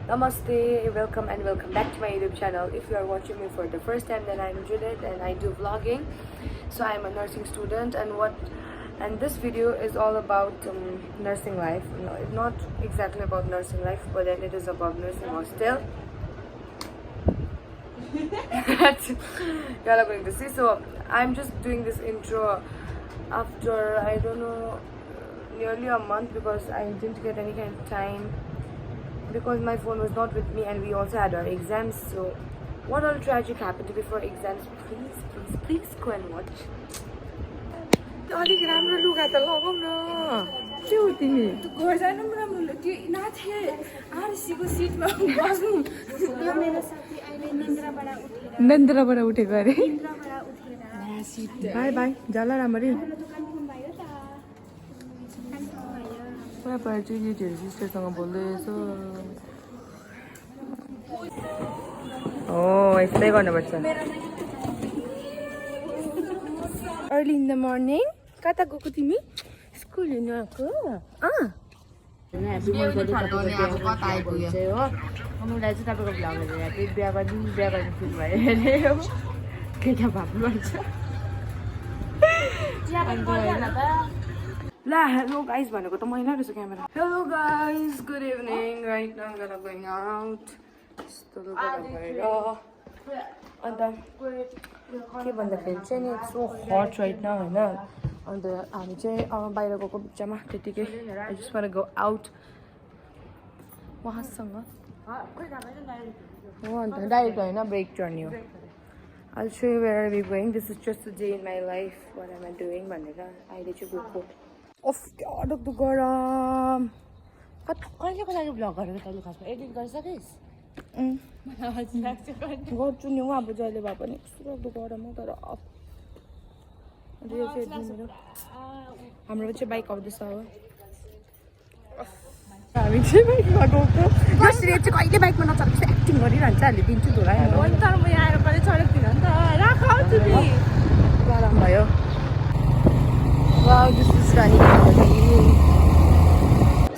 Namaste, welcome back to my YouTube channel. If you are watching me for the first time, then I'm Judith and I do vlogging. So I'm a nursing student and this video is all about nursing life. No, not exactly about nursing life, but then it is about nursing hostel. Y'all are going to see. So I'm just doing this intro after I don't know nearly a month because I didn't get any kind of time because my phone was not with me and we also had our exams. So what all tragic happened before exams? Please go and watch. अलिक राम्रो लुगा त लगाऊ न के हो तिमी घर जानु पनि राम्रो त्यो नाथे आरसीको सिटमा बस्नु यो मेरो साथी अहिले निन्द्राबाट उठेको अरे बाई बाई जाला राम्ररी पुरा पर्छ केटीहरू सिस्टरसँग बोल्दैछ हो यस्तै गर्नुपर्छ अर्ली इन द मर्निङ कता गएको तिमी स्कुल हिँड्नु आएको मलाई चाहिँ तपाईँको भ्लगहरू हेर्दै बिहा गर्ने फिल भयो अरे हो केटा भाग्नुपर्छ ला हेलो गाइज भनेको त मैला रहेछ camera hello guys good evening right now गएर गोइङ आउट यस्तो लुगा भएर अन्त के भन्दाखेरि चाहिँ नि सो हट राइट नाउ होइन अन्त हामी चाहिँ बाहिर गएको बिचमा त्यतिकै I just want go out उहाँसँग हो अन्त डाइरेक्ट होइन ब्रेक जर्नी हो I'll show you where we're going. This is just a day in my life. What am I doing? भनेर अहिले चाहिँ गएको अफ डक्दो गरम कहिलेको लागि भ्लग गरेको तैँले खासमा एडिट गरिसकिस् गर्छु नि हौ अब जहिले भए पनि कस्तो डक्दो गरम हो तर हाम्रो चाहिँ बाइक आउँदैछ हो हामी चाहिँ बाइकमा गएको जसरी चाहिँ कहिले बाइकमा नचढेपछि एक्टिङ गरिरहन्छ हामीले दिन्छु धुला तर म यहाँ आएर कहिले चढेको थिइनँ नि त राख गरम भयो Wow, this is running already.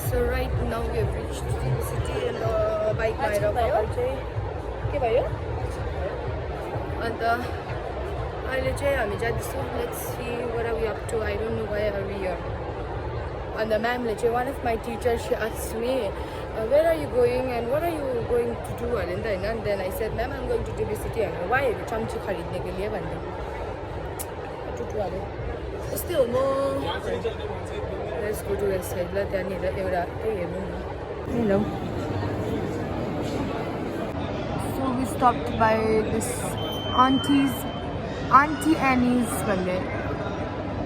So right now we have reached the city and bike ride of के भयो अन्त अहिले चाहिँ हामी जाँदैछौँ let's see what are we up to I don't know why are we here and the ma'am चाहिँ one of my teachers she asked me where are you going and what are you going to do and then I said ma'am I'm going to the city and why चम्ची खरिद्नेको लिए भन्दै टुटुवाले Still more. Let's go to the side. Hello. So we stopped by this Auntie Annie's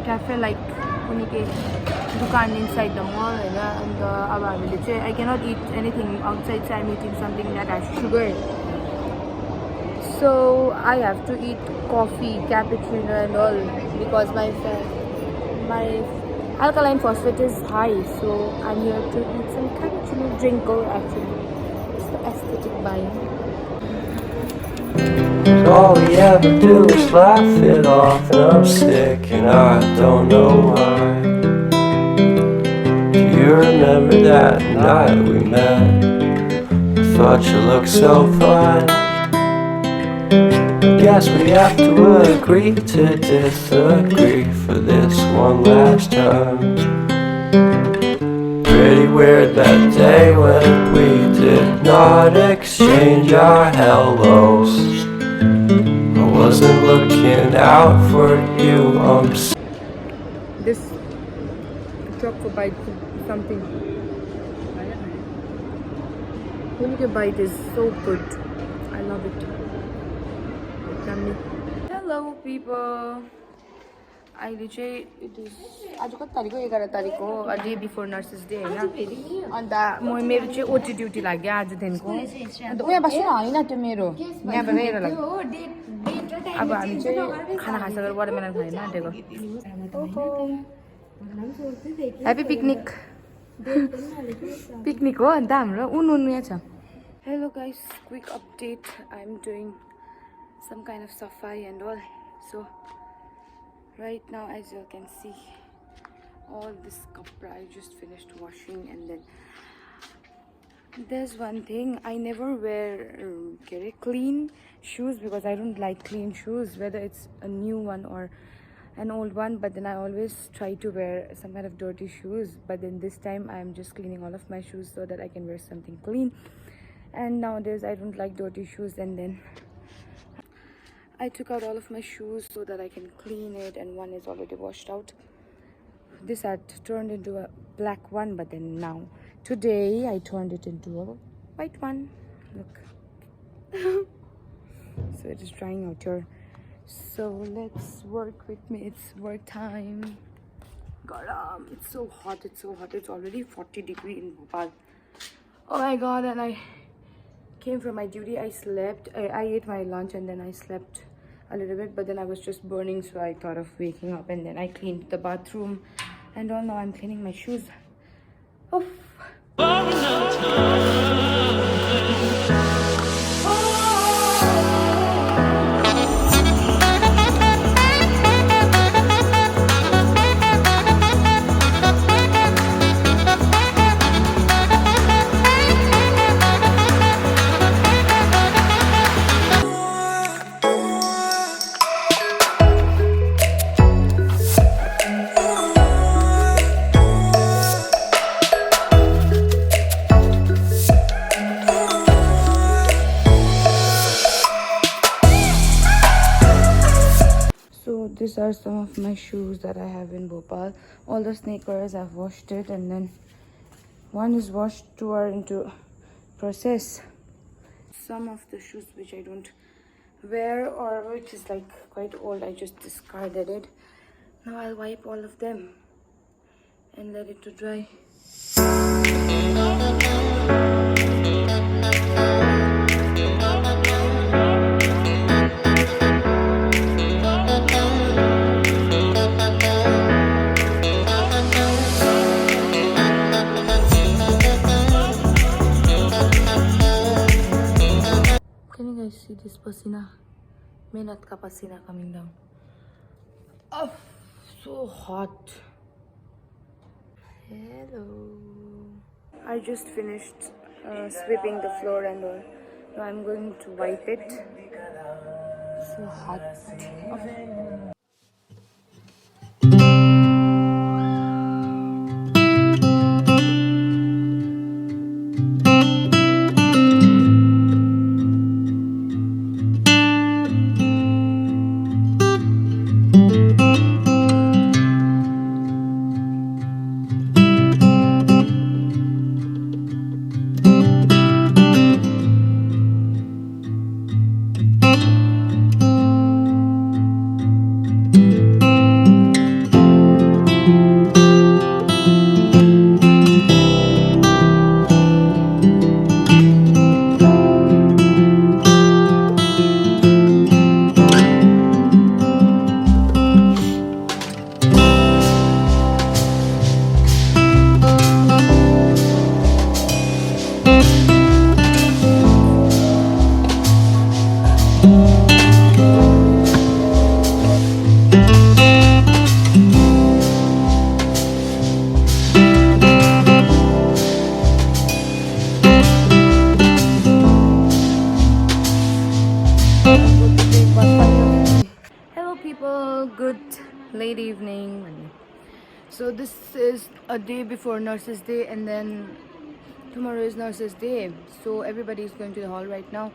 cafe like dukan inside the mall and I cannot eat anything outside so I'm eating something that has sugar. So I have to eat coffee, cappuccino and all because my alkaline phosphate is high. So I'm here to eat some cappuccino drinker actually. It's the aesthetic buying. All we ever do is laugh it off and I'm sick and I don't know why. Do you remember that night we met? I thought you looked so fine. Guess we have to agree to disagree for this one last time. Pretty weird that day when we did not exchange our hellos. I wasn't looking out for you, This Xoxo bite something. When bite is so good. I love it. Hello people. अहिले चाहिँ it is आज कति तारिक हो 11 तारिक हो a day before nurses day हैन अन्त मेरो चाहिँ OT duty लाग्यो आजदेखिको अन्त उहाँ बस्नु हैन त्यो मेरो यहाँबाट हेरेर लाग्यो अब हामी चाहिँ खाना खाइसकेर वाटरमेलन खाइन आँटेको ह्यापी पिकनिक हो अन्त हाम्रो उन यहाँ छ Hello guys, quick update. I'm doing some kind of safai and all. So right now as you can see all this kapra I just finished washing and then There's one thing, I never wear clean shoes because I don't like clean shoes, whether it's a new one or an old one. But then I always try to wear some kind of dirty shoes. But then this time I'm just cleaning all of my shoes so that I can wear something clean. And nowadays I don't like dirty shoes, and then I took out all of my shoes so that I can clean it, and one is already washed out. This had turned into a black one, but then now today I turned it into a white one. Look. So it is drying out here. So let's work with me. It's work time. God, it's so hot. It's so hot. It's already 40 degrees in Bhopal. Oh my god. And I came from my duty. I slept. I ate my lunch and then I slept a little bit, but then I was just burning, so I thought of waking up, and then I cleaned the bathroom and all. Now I'm cleaning my shoes. Oh. So these are some of my shoes that I have in Bhopal. All the sneakers, I've washed it, and then one is washed, two are into process. Some of the shoes which I don't wear or which is like quite old, I just discarded it. Now I'll wipe all of them and let it to dry. Can you guys see this pasina? Menat ka pasina coming down. Oh, so hot. Hello. I just finished sweeping the floor and all. Now I'm going to wipe it. So hot. Oh. Hello people, good late evening. So this is a day before Nurses Day, and then tomorrow is Nurses Day, so everybody is going to the hall right now.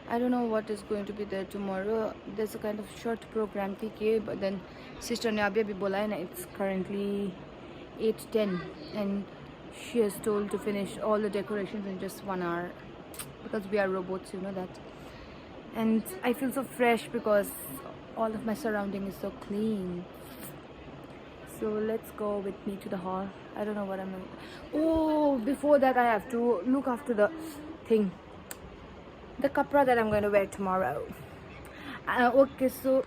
I don't know what is going to be there tomorrow. There's a kind of short program TK, but then Sister Nabia bhi bola hai na, it's currently 8:10 and she is told to finish all the decorations in just 1 hour because we are robots, you know that. And I feel so fresh because all of my surrounding is so clean. So let's go with me to the hall. I don't know what I'm gonna... Oh, before that I have to look after the thing, the kapra that I'm going to wear tomorrow. Okay, so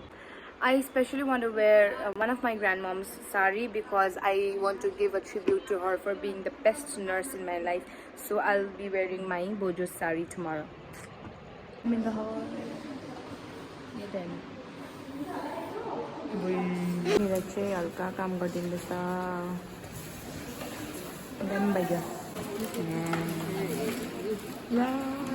I especially want to wear one of my grandmom's sari because I want to give a tribute to her for being the best nurse in my life. So I'll be wearing my Bojo's sari tomorrow. I'm in the hall. Yeah, then. Mira che alka काम गर्दिँदैछ दामी भयो Bye.